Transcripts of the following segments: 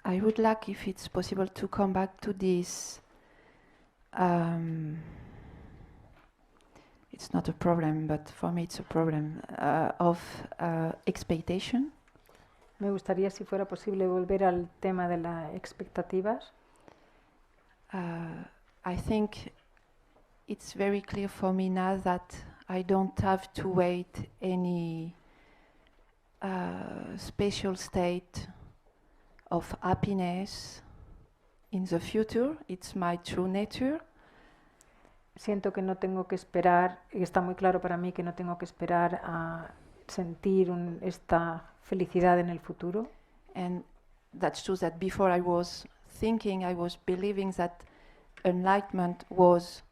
I would like, if it's possible, to come back to this. It's not a problem, but for me it's a problem of expectation. Me gustaría, si fuera posible, volver al tema de las expectativas. I think it's very clear for me now that I don't have to wait any special state of happiness in the future. It's my true nature. Siento que no tengo que esperar, y está muy claro para mí que no tengo que esperar a sentir esta felicidad en el futuro. And that's true that before I was believing that enlightenment was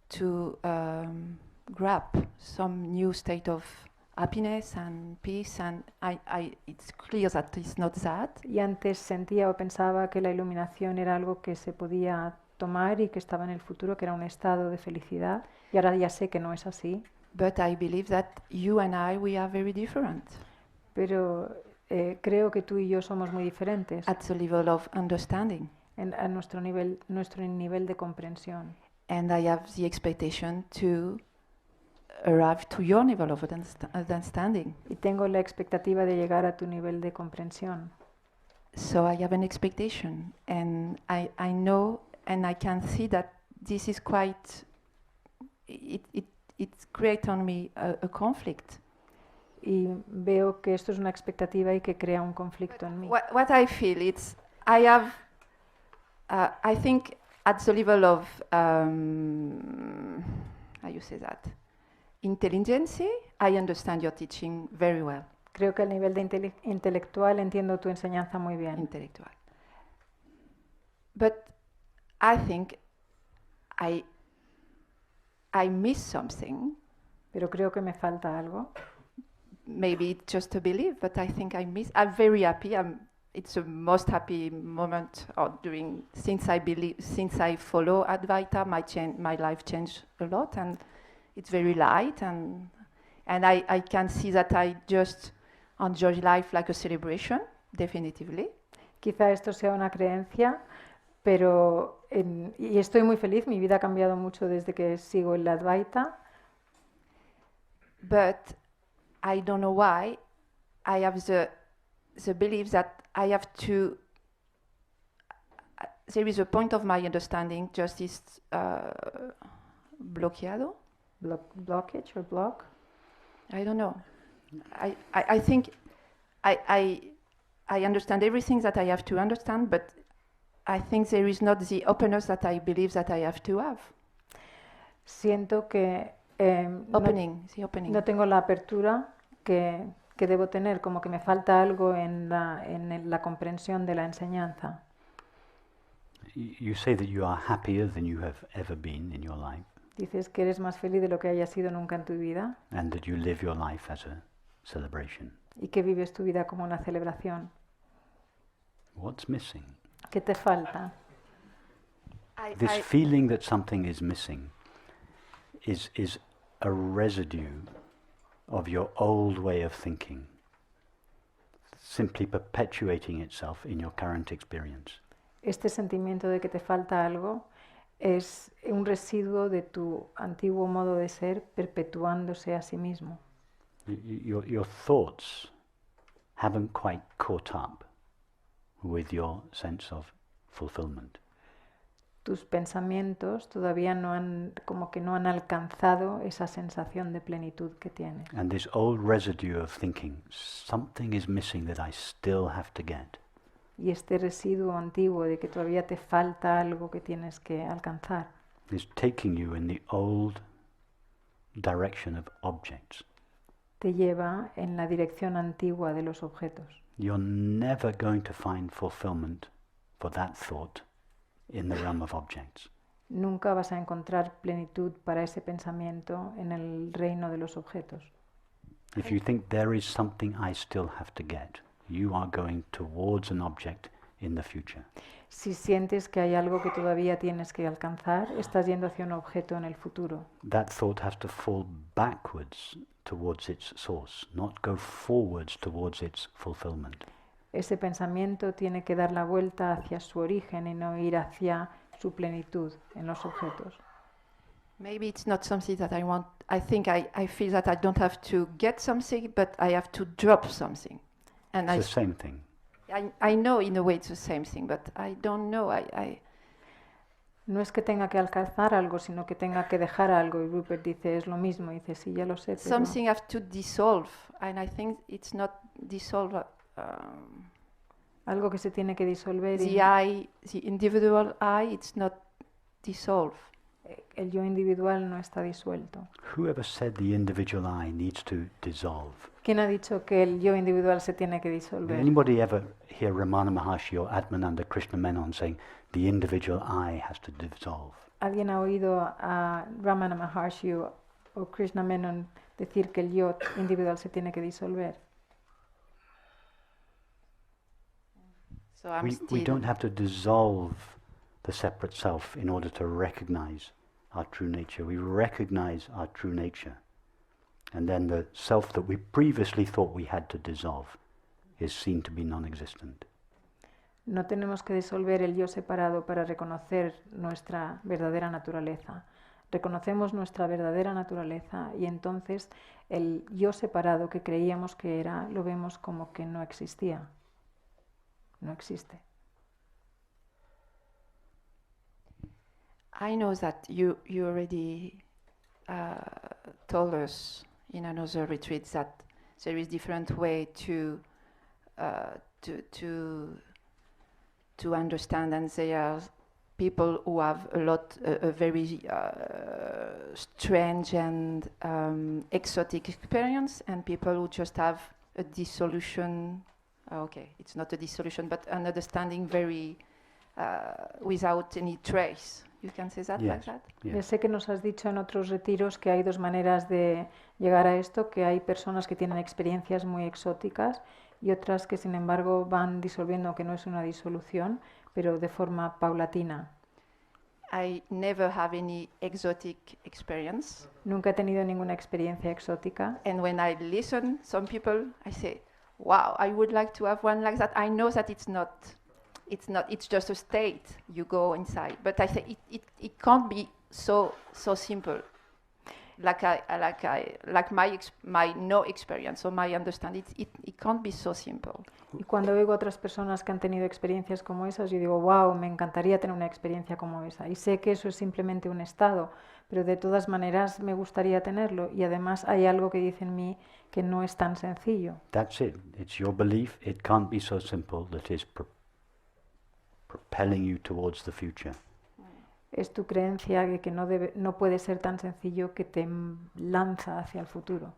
to grab some new state of happiness and peace, and it's clear that it's not that. Y antes sentía o pensaba que la iluminación era algo que se podía tomar y que estaba en el futuro, que era un estado de felicidad, y ahora ya sé que no es así. But I believe that you and we are very different. Pero creo que tú y yo somos muy diferentes. At the level of understanding. A nuestro nivel de comprensión. And I have the expectation to arrive to your level of understanding. Y tengo la expectativa de llegar a tu nivel de comprensión. So I have an expectation, and I know and I can see that this is quite, it creates on me a conflict. Y veo que esto es una expectativa y que crea un conflicto en mí. What I feel, I have, I think at the level of, how you say that, intelligence, I understand your teaching very well. Creo que al nivel de intelectual entiendo tu enseñanza muy bien. Intelectual. But I think I miss something. Pero creo que me falta algo. Maybe it's just a belief, but I think I'm very happy. It's the most happy moment since I follow Advaita, my life changed a lot, and it's very light, and I can see that I just enjoy life like a celebration, definitively. Quizá esto sea una creencia, pero y estoy muy feliz, mi vida ha cambiado mucho desde que sigo el Advaita. But I don't know why I have the belief that I have to, there is a point of my understanding, just is bloqueado? Blockage or block? I don't know. I think I understand everything that I have to understand, but I think there is not the openness that I believe that I have to have. Siento que opening. No tengo la apertura que debo tener, como que me falta algo en la comprensión de la enseñanza. You say that you are happier than you have ever been in your life. Dices que eres más feliz de lo que hayas sido nunca en tu vida. And that you live your life as a celebration. Y que vives tu vida como una celebración. What's missing? ¿Qué te falta? This feeling that something is missing is a residue of your old way of thinking, simply perpetuating itself in your current experience. Este sentimiento de que te falta algo es un residuo de tu antiguo modo de ser perpetuándose a sí mismo. Your thoughts haven't quite caught up with your sense of fulfillment. Tus pensamientos todavía no han alcanzado esa sensación de plenitud que tienes. And this old residue of thinking, something is missing that I still have to get. Y este residuo antiguo de que todavía te falta algo que tienes que alcanzar. Is taking you in the old direction of objects. Te lleva en la dirección antigua de los objetos. You're never going to find fulfillment for that thought in the realm of objects. Nunca vas a encontrar plenitud para ese pensamiento en el reino de los objetos. If you think there is something I still have to get, you are going towards an object in the future. Si sientes que hay algo que todavía tienes que alcanzar, estás yendo hacia un objeto en el futuro. That thought has to fall backwards towards its source, not go forwards towards its fulfillment. ese pensamiento tiene que dar la vuelta hacia su origen y no ir hacia su plenitud en los objetos. Maybe it's not something that I want. I think I feel that I don't have to get something, but I have to drop something. And It's the same thing. I know in a way it's the same thing, but I don't know. No es que tenga que alcanzar algo, sino que tenga que dejar algo. Y Rupert dice, es lo mismo. Y dice, sí, ya lo sé, pero something have to dissolve, and I think it's not dissolve. algo que se tiene que disolver. The individual I, it's not dissolve. El yo individual no está disuelto. Whoever said the individual I needs to dissolve? ¿Quién ha dicho que el yo individual se tiene que Did disolver? anybody ever hear Ramana Maharshi or Atmananda Krishna Menon saying the individual I has to dissolve? ¿Alguien ha oído a Ramana Maharshi o Krishna Menon decir que el yo individual se tiene que disolver? So I'm We don't have to dissolve the separate self in order to recognize our true nature. We recognize our true nature. And then the self that we previously thought we had to dissolve is seen to be non-existent. No tenemos que disolver el yo separado para reconocer nuestra verdadera naturaleza. Reconocemos nuestra verdadera naturaleza y entonces el yo separado que creíamos que era, lo vemos como que no existía. No existe. I know that you already told us in another retreat that there is different way to understand, and there are people who have a very strange and exotic experience, and people who just have a dissolution. Okay, it's not a dissolution, but an understanding very without any trace. You can say that like that? Yes. Ya sé que nos has dicho en otros retiros que hay dos maneras de llegar a esto, que hay personas que tienen experiencias muy exóticas y otras que sin embargo van disolviendo, que no es una disolución, pero de forma paulatina. I never have any exotic experience. Nunca he tenido ninguna experiencia exótica. And when I listen some people, I say, wow, I would like to have one like that. I know that it's just a state you go inside, but I say it can't be so simple, like my no experience or my understanding. It can't be so simple. Y cuando oigo a otras personas que han tenido experiencias como esas, yo digo, wow, me encantaría tener una experiencia como esa. Y sé que eso es simplemente un estado, pero de todas maneras me gustaría tenerlo. Y además hay algo que dice en mí que no es tan sencillo. That's it. It's your belief. It can't be so simple that is propelling you towards the future. Es tu creencia de que no puede ser tan sencillo que te lanza hacia el futuro.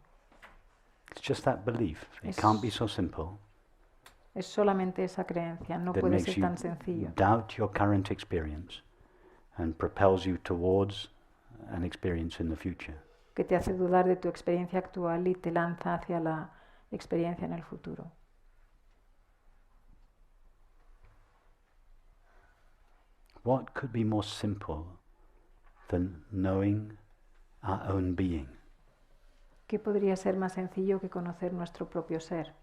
It's just that belief. It can't be so simple. Es solamente esa creencia, no that puede makes ser tan sencillo. you doubt your current experience and propels you towards an experience in the future. Que te hace dudar de tu experiencia actual y te lanza hacia la experiencia en el futuro. What could be more simple than knowing our own being? ¿Qué podría ser más sencillo que conocer nuestro propio ser?